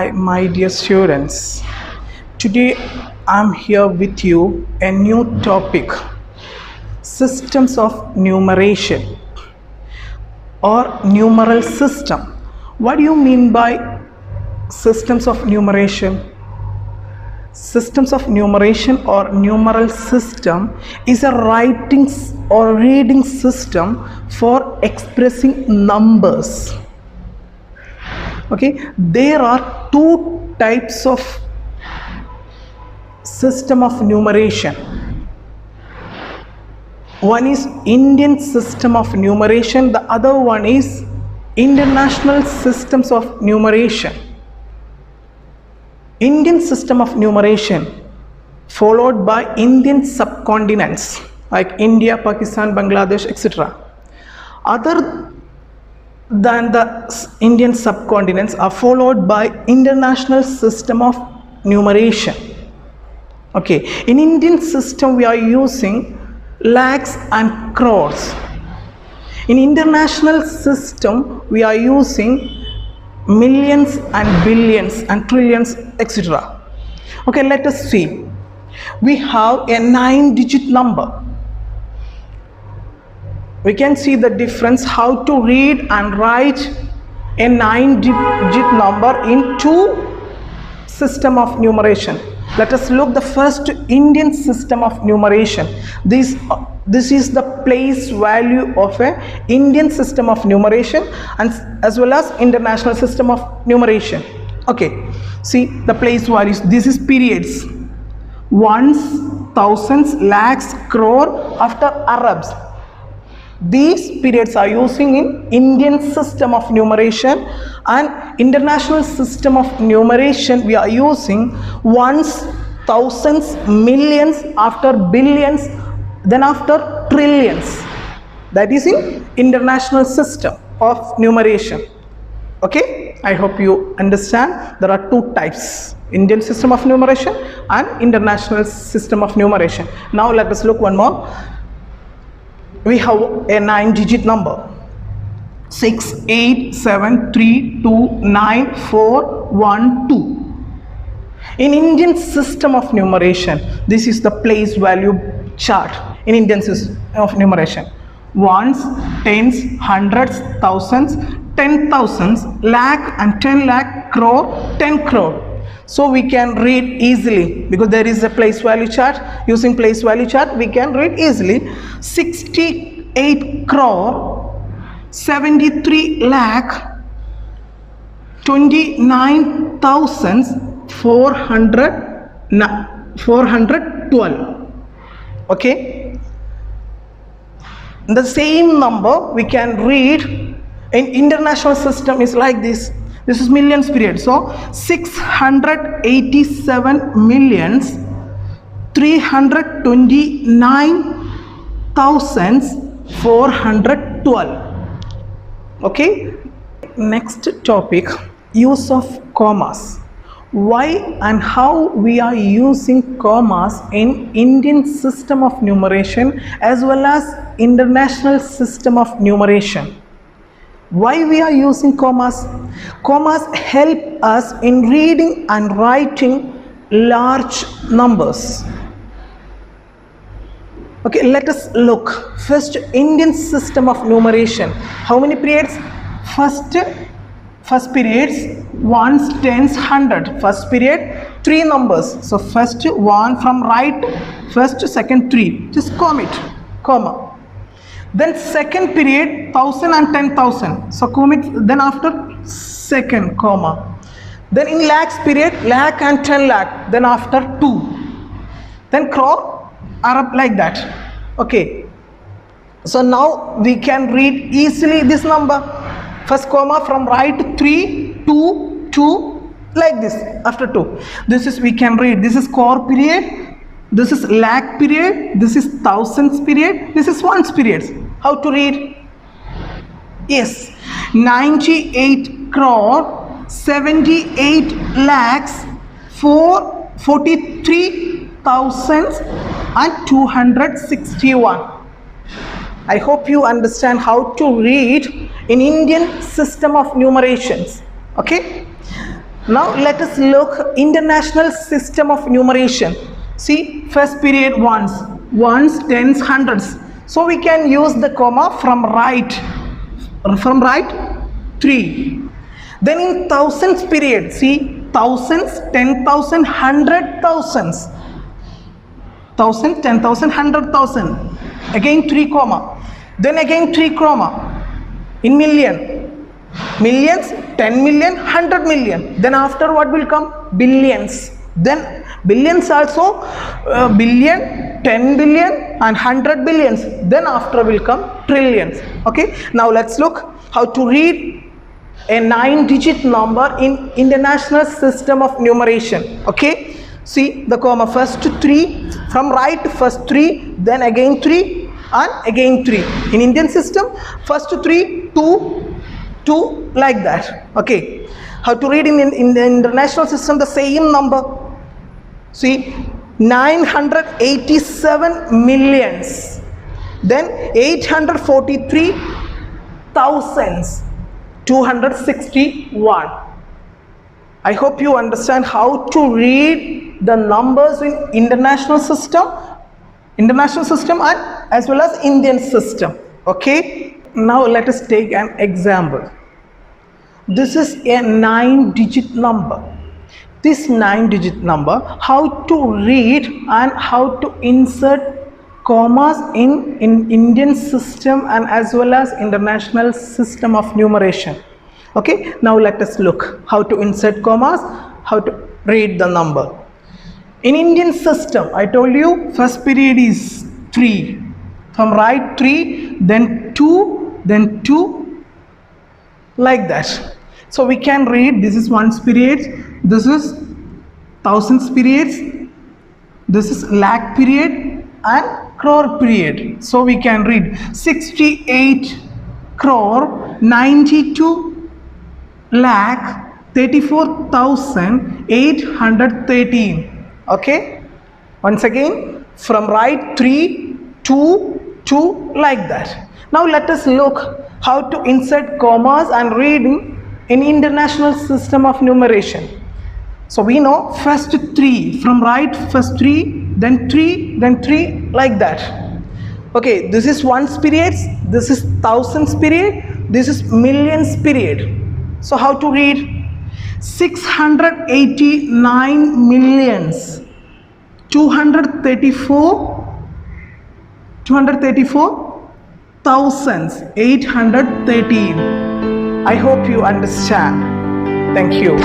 Hi, my dear students. Today I'm here with you a new topic, systems of numeration or numeral system. What do you mean by systems of numeration? Systems of numeration or numeral system is a writing or reading system for expressing numbers. Okay, there are two types of system of numeration. One is Indian system of numeration, the other one is international systems of numeration. Indian system of numeration followed by Indian subcontinents like India, Pakistan, Bangladesh, etc. Other than the Indian subcontinents are followed by international system of numeration. Okay, in Indian system we are using lakhs and crores. In international system we are using millions and billions and trillions, etc. Okay, let us see. We have a 9-digit number. We can see the difference how to read and write a 9-digit number in two system of numeration. Let us look the first Indian system of numeration. This is the place value of a Indian system of numeration and as well as international system of numeration. Okay, see the place values. This is periods. Ones, thousands, lakhs, crore after Arabs. These periods are using in Indian system of numeration, and international system of numeration we are using ones, thousands, millions, after billions, then after trillions. That is in international system of numeration. Okay, I hope you understand. There are two types, Indian system of numeration and international system of numeration. Now let us look one more. We have a 9-digit number, 6, 8, 7, 3, 2, 9, 4, 1, 2. In Indian system of numeration, this is the place value chart in Indian system of numeration. Ones, tens, hundreds, thousands, 10,000s, lakh and 10 lakh, crore, 10 crore. So we can read easily because there is a place value chart. Using place value chart we can read easily. 68 crore, 73 lakh, 29,412. Okay, the same number we can read in international system is like this. This is millions period. So 687 millions 329,412. Okay, next topic, use of commas. Why and how we are using commas in Indian system of numeration as well as international system of numeration. Why we are using commas? Commas help us in reading and writing large numbers. Okay, let us look. First, Indian system of numeration. How many periods? First periods, ones, tens, hundred. First period, 3 numbers. So first one from right, first, second, 3. Just comma. Then second period, 1,000 and 10,000. So commit. Then after second comma. Then in lakhs period, lakh and 10 lakh. Then after 2. Then crore, Arab, like that. Okay. So now we can read easily this number. First comma from right, 3, 2, 2, like this. After 2. This is we can read. This is crore period. This is lakh period, this is thousands period, this is ones periods. How to read? Yes, 98 crore, 78 lakhs, 43,261. I hope you understand how to read in Indian system of numerations. Okay. Now let us look international system of numeration. See, first period ones, tens, hundreds. So we can use the comma from right 3. Then in thousands period, see, thousands, 10,000, 100,000s. 1,000, 10,000, 100,000. Again 3 comma. Then again 3 comma. In million. Millions, 10 million, 100 million. Then after what will come? Billions. Then billions also, billion, 10 billion and 100 billions. Then after will come trillions. Okay. Now let's look how to read a 9-digit number in international system of numeration. Okay. See the comma, first 3 from right, first 3, then again 3 and again 3. In Indian system, first 3, 2 like that. Okay. How to read in the international system the same number? See, 987 millions, then 843 thousands, 261. I hope you understand how to read the numbers in international system and as well as Indian system. Okay. Now let us take an example. This is a 9-digit number. This 9-digit number, how to read and how to insert commas in Indian system and as well as international system of numeration. Okay. Now let us look how to insert commas, how to read the number. In Indian system, I told you first period is 3. From right 3, then 2, then 2, like that. So we can read, this is ones period, this is thousands periods, this is lakh period and crore period. So we can read 68 crore 92 lakh 34,813. Okay. Once again, from right 3, 2 like that. Now let us look how to insert commas and reading in international system of numeration. So we know first 3 from right, first 3, then 3 like that. Okay, this is ones period, this is thousands period, this is millions period. So how to read? 689 millions 234,813. I hope you understand. Thank you.